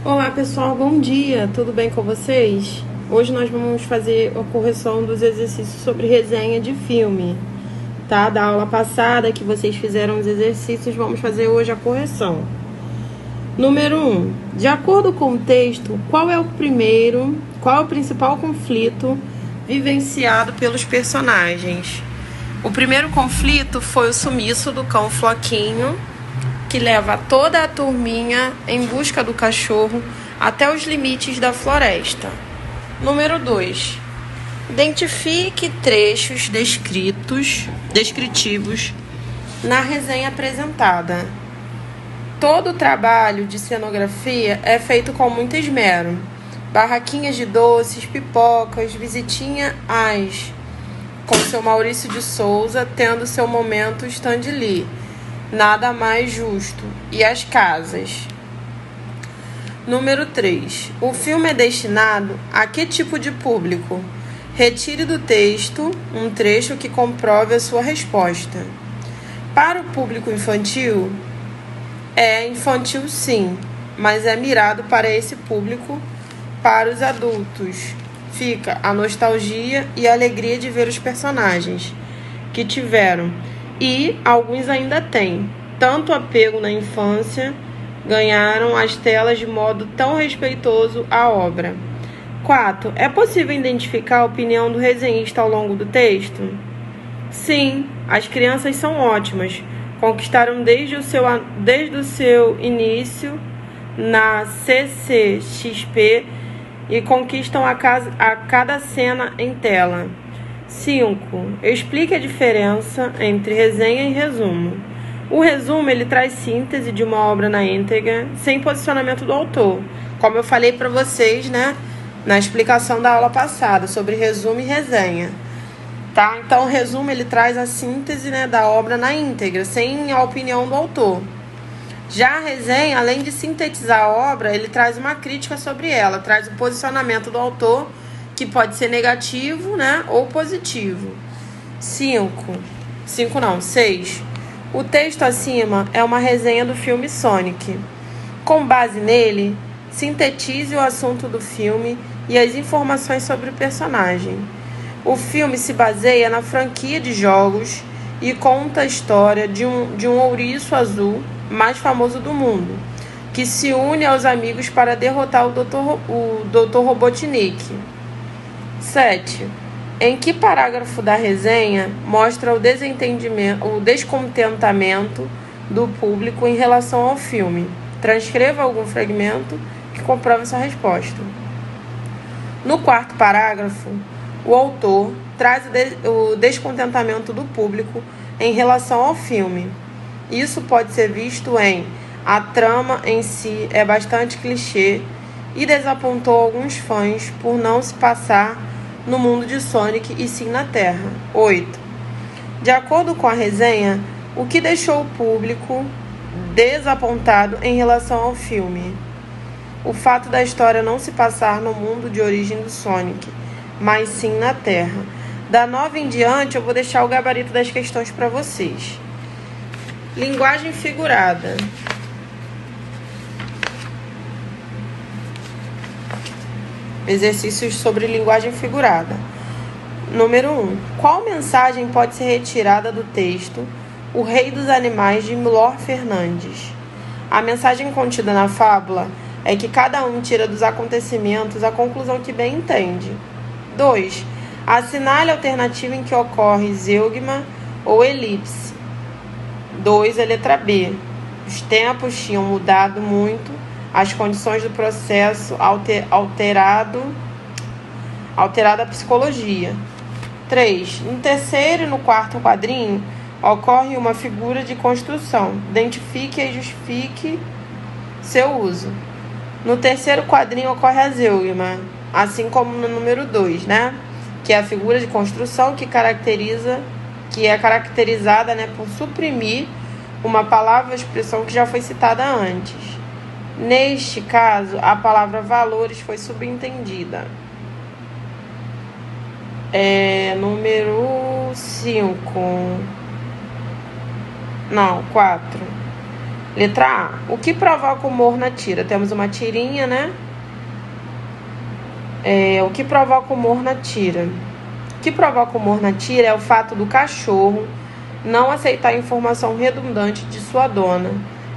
Olá pessoal, bom dia, tudo bem com vocês? Hoje nós vamos fazer a correção dos exercícios sobre resenha de filme, tá? Da aula passada que vocês fizeram os exercícios, vamos fazer hoje a correção. Número 1. De acordo com o texto, qual é o principal conflito vivenciado pelos personagens? O primeiro conflito foi o sumiço do cão Floquinho, que leva toda a turminha em busca do cachorro até os limites da floresta. Número 2. Identifique trechos descritivos na resenha apresentada. Todo o trabalho de cenografia é feito com muito esmero. Barraquinhas de doces, pipocas, visitinha com seu Maurício de Souza tendo seu momento Stan Lee. Nada mais justo. E as casas. Número 3. O filme é destinado a que tipo de público? Retire do texto um trecho que comprove a sua resposta. Para o público infantil, é infantil sim, mas é mirado para esse público. Para os adultos, fica a nostalgia e a alegria de ver os personagens que tiveram e alguns ainda têm tanto apego na infância, ganharam as telas de modo tão respeitoso à obra. 4. É possível identificar a opinião do resenhista ao longo do texto? Sim, as crianças são ótimas. Conquistaram desde o seu início na CCXP e conquistam a cada cena em tela. 5. Explique a diferença entre resenha e resumo. O resumo ele traz síntese de uma obra na íntegra, sem posicionamento do autor. Como eu falei para vocês, na explicação da aula passada, sobre resumo e resenha. Tá? Então, o resumo ele traz a síntese da obra na íntegra, sem a opinião do autor. Já a resenha, além de sintetizar a obra, ele traz uma crítica sobre ela, traz o posicionamento do autor, que pode ser negativo, ou positivo. 6. O texto acima é uma resenha do filme Sonic. Com base nele, sintetize o assunto do filme e as informações sobre o personagem. O filme se baseia na franquia de jogos e conta a história de um ouriço azul mais famoso do mundo, que se une aos amigos para derrotar o Dr. Robotnik. 7. Em que parágrafo da resenha mostra o descontentamento do público em relação ao filme? Transcreva algum fragmento que comprove essa resposta. No 4º parágrafo, o autor traz o descontentamento do público em relação ao filme. Isso pode ser visto a trama em si é bastante clichê e desapontou alguns fãs por não se passar no mundo de Sonic e sim na Terra. 8. De acordo com a resenha, o que deixou o público desapontado em relação ao filme? O fato da história não se passar no mundo de origem do Sonic, mas sim na Terra. Da 9 em diante, eu vou deixar o gabarito das questões para vocês. Linguagem figurada. Exercícios sobre linguagem figurada. Número 1. Qual mensagem pode ser retirada do texto O Rei dos Animais, de Milor Fernandes? A mensagem contida na fábula é que cada um tira dos acontecimentos a conclusão que bem entende. 2. Assinale a alternativa em que ocorre zeugma ou elipse. 2. A letra B. Os tempos tinham mudado muito, as condições do processo alterada a psicologia. 3. No terceiro e no 4º quadrinho, ocorre uma figura de construção. Identifique e justifique seu uso. No terceiro quadrinho ocorre a zeugma, assim como no número 2, que é a figura de construção que é caracterizada por suprimir uma palavra ou expressão que já foi citada antes. Neste caso, a palavra valores foi subentendida. Número 5. Não, 4. Letra A. O que provoca humor na tira? Temos uma tirinha, né? O que provoca humor na tira? O que provoca humor na tira é o fato do cachorro não aceitar a informação redundante de sua dona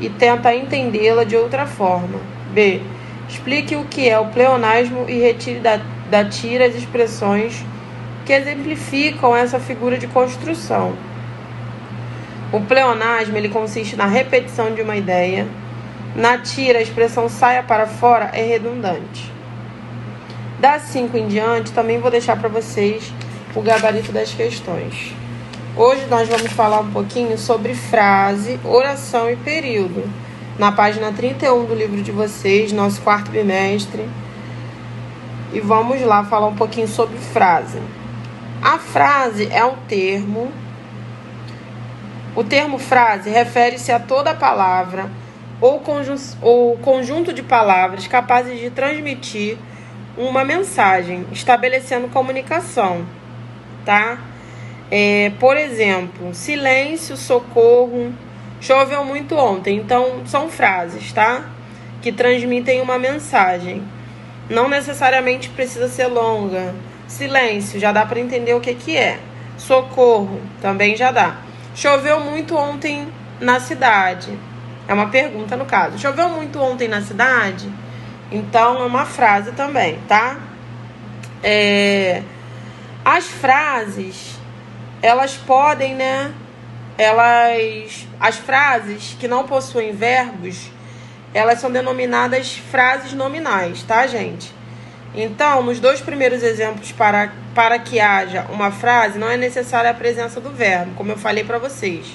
e tenta entendê-la de outra forma. B. Explique o que é o pleonasmo e retire da tira as expressões que exemplificam essa figura de construção. O pleonasmo ele consiste na repetição de uma ideia. Na tira, a expressão saia para fora é redundante. Das 5 em diante, também vou deixar para vocês o gabarito das questões. Hoje nós vamos falar um pouquinho sobre frase, oração e período. Na página 31 do livro de vocês, nosso quarto bimestre. E vamos lá falar um pouquinho sobre frase. A frase é um termo. O termo frase refere-se a toda palavra ou conjunto de palavras capazes de transmitir uma mensagem, estabelecendo comunicação, tá? Por exemplo, silêncio, socorro, choveu muito ontem. Então, são frases, tá? Que transmitem uma mensagem. Não necessariamente precisa ser longa. Silêncio, já dá para entender o que é. Socorro, também já dá. Choveu muito ontem na cidade. É uma pergunta no caso. Choveu muito ontem na cidade? Então, é uma frase também, tá? As frases, elas podem, né? As frases que não possuem verbos, elas são denominadas frases nominais, tá, gente? Então, nos 2 primeiros exemplos, para que haja uma frase, não é necessária a presença do verbo, como eu falei para vocês.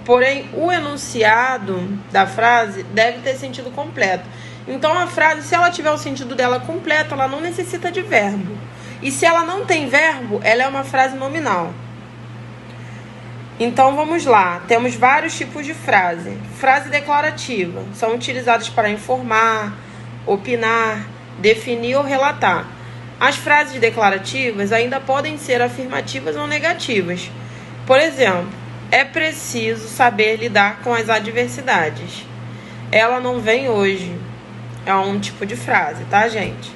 Porém, o enunciado da frase deve ter sentido completo. Então, a frase, se ela tiver o sentido dela completo, ela não necessita de verbo. E se ela não tem verbo, ela é uma frase nominal. Então, vamos lá. Temos vários tipos de frase. Frase declarativa. São utilizadas para informar, opinar, definir ou relatar. As frases declarativas ainda podem ser afirmativas ou negativas. Por exemplo, é preciso saber lidar com as adversidades. Ela não vem hoje. É um tipo de frase, tá, gente?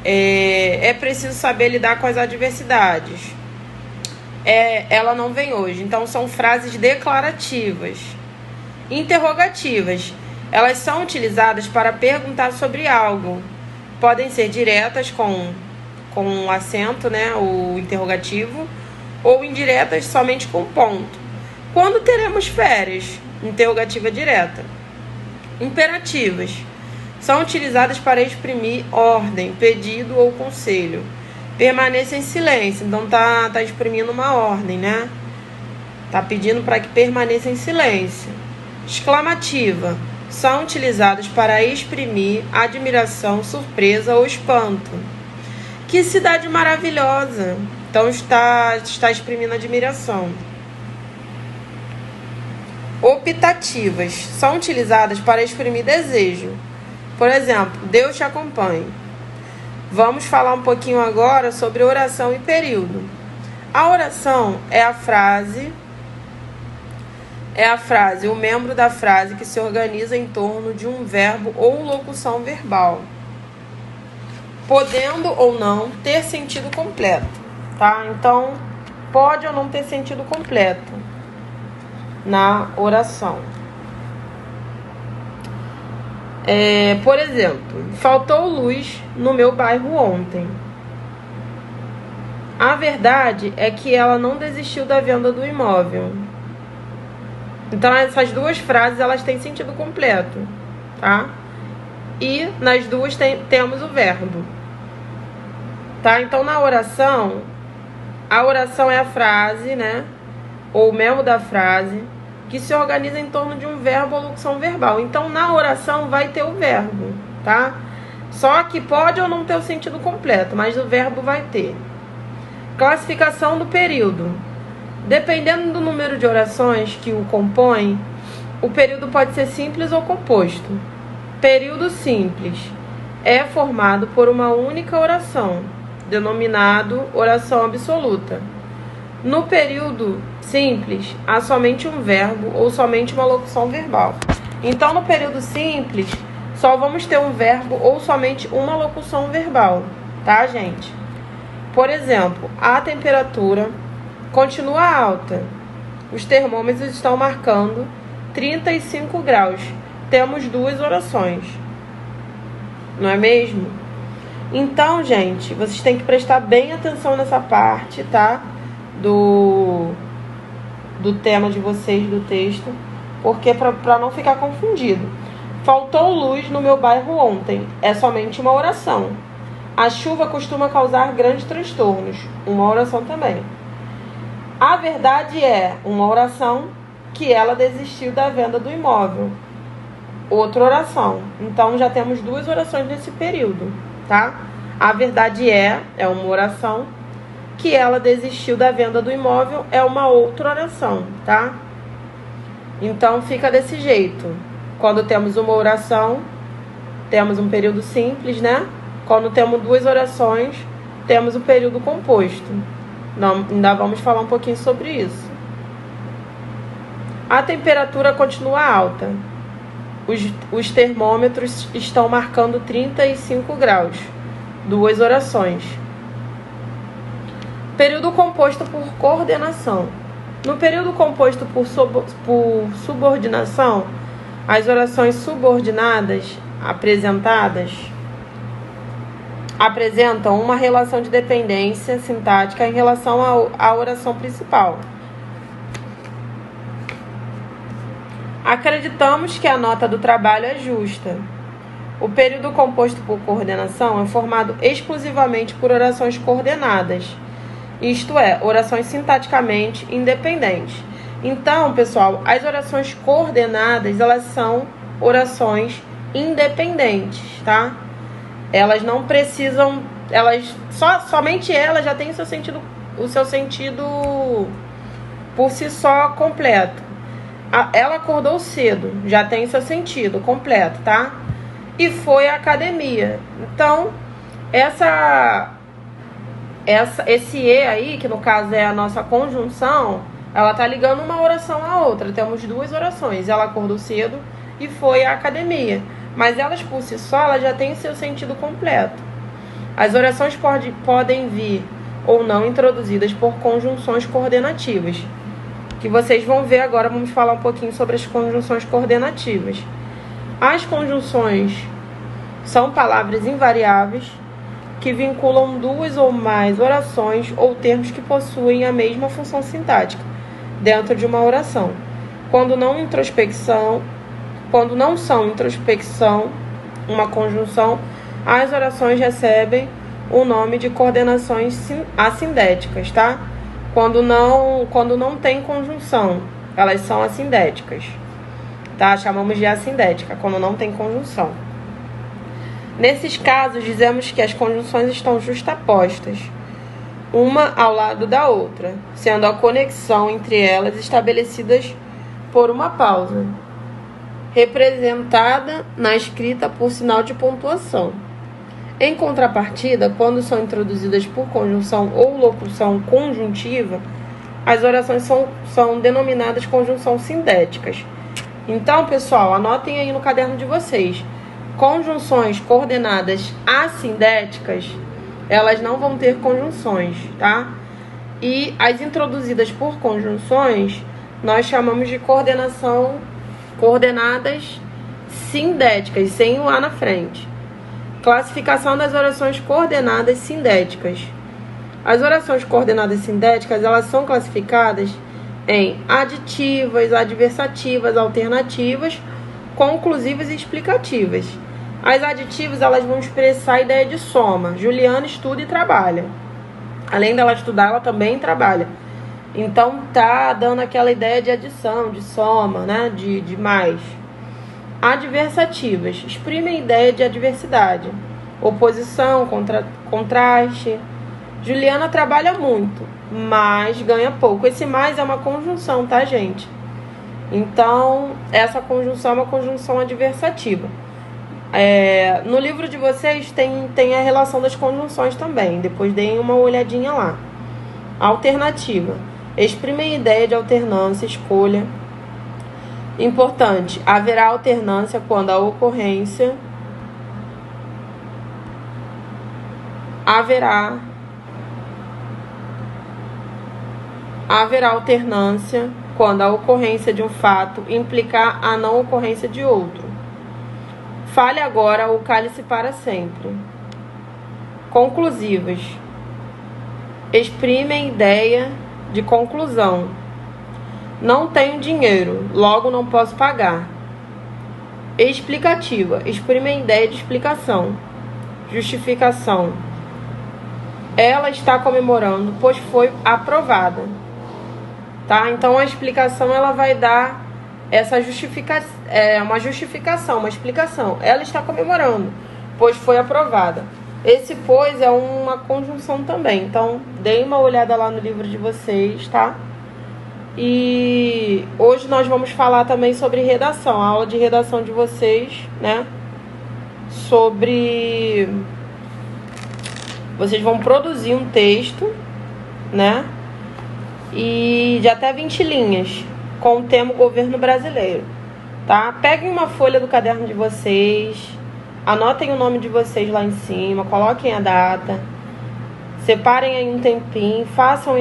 É preciso saber lidar com as adversidades. Ela não vem hoje. Então, são frases declarativas. Interrogativas. Elas são utilizadas para perguntar sobre algo. Podem ser diretas com um acento, né, o interrogativo, ou indiretas somente com ponto. Quando teremos férias? Interrogativa direta. Imperativas. São utilizadas para exprimir ordem, pedido ou conselho. Permaneça em silêncio. Então, tá exprimindo uma ordem, né? Tá pedindo para que permaneça em silêncio. Exclamativa. São utilizadas para exprimir admiração, surpresa ou espanto. Que cidade maravilhosa! Então, está exprimindo admiração. Optativas. São utilizadas para exprimir desejo. Por exemplo, Deus te acompanhe. Vamos falar um pouquinho agora sobre oração e período. A oração é a frase, o membro da frase que se organiza em torno de um verbo ou locução verbal, podendo ou não ter sentido completo, tá? Então, pode ou não ter sentido completo na oração. Por exemplo, faltou luz no meu bairro ontem. A verdade é que ela não desistiu da venda do imóvel. Então, essas 2 frases, elas têm sentido completo, tá? E nas 2 temos o verbo, tá? Então, na oração, a oração é a frase, né? Ou o membro da frase, que se organiza em torno de um verbo ou locução verbal. Então, na oração vai ter o verbo, tá? Só que pode ou não ter o sentido completo, mas o verbo vai ter. Classificação do período. Dependendo do número de orações que o compõem, o período pode ser simples ou composto. Período simples é formado por uma única oração, denominado oração absoluta. No período simples, há somente um verbo ou somente uma locução verbal. Então, no período simples, só vamos ter um verbo ou somente uma locução verbal, tá, gente? Por exemplo, a temperatura continua alta. Os termômetros estão marcando 35 graus. Temos duas orações, não é mesmo? Então, gente, vocês têm que prestar bem atenção nessa parte, tá? Do tema de vocês, do texto, porque para não ficar confundido. Faltou luz no meu bairro ontem. É somente uma oração. A chuva costuma causar grandes transtornos. Uma oração também. A verdade é uma oração, que ela desistiu da venda do imóvel. Outra oração. Então já temos duas orações nesse período, tá? A verdade é uma oração, que ela desistiu da venda do imóvel é uma outra oração, tá? Então fica desse jeito. Quando temos uma oração, temos um período simples, né? Quando temos duas orações, temos o período composto. Ainda vamos falar um pouquinho sobre isso. A temperatura continua alta. Os termômetros estão marcando 35 graus. Duas orações. Período composto por coordenação. No período composto por subordinação, as orações subordinadas apresentam uma relação de dependência sintática em relação à oração principal. Acreditamos que a nota do trabalho é justa. O período composto por coordenação é formado exclusivamente por orações coordenadas, isto é, orações sintaticamente independentes. Então, pessoal, as orações coordenadas, elas são orações independentes, tá? Elas não precisam, somente elas já têm o seu sentido por si só completo. Ela acordou cedo, já tem seu sentido completo, tá? E foi à academia. Então, esse E aí, que no caso é a nossa conjunção, ela tá ligando uma oração à outra. Temos duas orações. Ela acordou cedo e foi à academia. Mas elas por si só, elas já têm seu sentido completo. As orações podem vir ou não introduzidas por conjunções coordenativas, que vocês vão ver agora. Vamos falar um pouquinho sobre as conjunções coordenativas. As conjunções são palavras invariáveis que vinculam duas ou mais orações ou termos que possuem a mesma função sintática dentro de uma oração. Quando não são introspecção, uma conjunção, as orações recebem o nome de coordenações assindéticas, tá? Quando não tem conjunção, elas são assindéticas, tá? Chamamos de assindética, quando não tem conjunção. Nesses casos, dizemos que as conjunções estão justapostas, uma ao lado da outra, sendo a conexão entre elas estabelecidas por uma pausa, representada na escrita por sinal de pontuação. Em contrapartida, quando são introduzidas por conjunção ou locução conjuntiva, as orações são denominadas conjunções sindéticas. Então, pessoal, anotem aí no caderno de vocês. Conjunções coordenadas assindéticas, elas não vão ter conjunções, tá? E as introduzidas por conjunções, nós chamamos de coordenadas sindéticas, sem o A na frente. Classificação das orações coordenadas sindéticas. As orações coordenadas sindéticas, elas são classificadas em aditivas, adversativas, alternativas, conclusivas e explicativas. As aditivas, elas vão expressar a ideia de soma. Juliana estuda e trabalha. Além dela estudar, ela também trabalha. Então, tá dando aquela ideia de adição, de soma, né? De mais. Adversativas exprimem a ideia de adversidade, oposição, contraste. Juliana trabalha muito, mas ganha pouco. Esse mais é uma conjunção, tá, gente? Então, essa conjunção é uma conjunção adversativa. No livro de vocês tem a relação das conjunções também. Depois deem uma olhadinha lá. Alternativa. Exprimem a ideia de alternância, escolha. Importante, haverá alternância quando a ocorrência haverá alternância quando a ocorrência de um fato implicar a não ocorrência de outro. Fale agora o cálice para sempre. Conclusivas. Exprimem ideia de conclusão. Não tenho dinheiro, logo não posso pagar. Explicativa. Exprimem ideia de explicação. Justificação. Ela está comemorando, pois foi aprovada. Tá? Então a explicação ela vai dar essa uma justificação, uma explicação. Ela está comemorando, pois foi aprovada. Esse pois é uma conjunção também. Então, deem uma olhada lá no livro de vocês, tá? E hoje nós vamos falar também sobre redação, a aula de redação de vocês, né? Vocês vão produzir um texto, né? E de até 20 linhas, com o tema Governo Brasileiro, tá? Peguem uma folha do caderno de vocês, anotem o nome de vocês lá em cima, coloquem a data, separem aí um tempinho, façam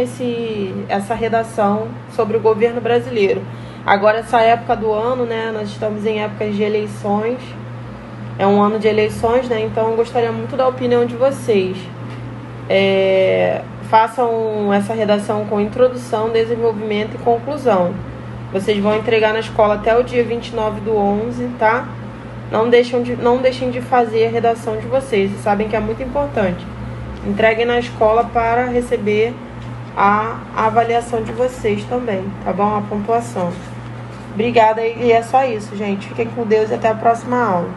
essa redação sobre o governo brasileiro. Agora, essa época do ano, né? Nós estamos em épocas de eleições, é um ano de eleições, né? Então, eu gostaria muito da opinião de vocês. Façam essa redação com introdução, desenvolvimento e conclusão. Vocês vão entregar na escola até o dia 29/11, tá? Não deixem de fazer a redação de vocês. Vocês sabem que é muito importante. Entreguem na escola para receber a avaliação de vocês também, tá bom? A pontuação. Obrigada e é só isso, gente. Fiquem com Deus e até a próxima aula.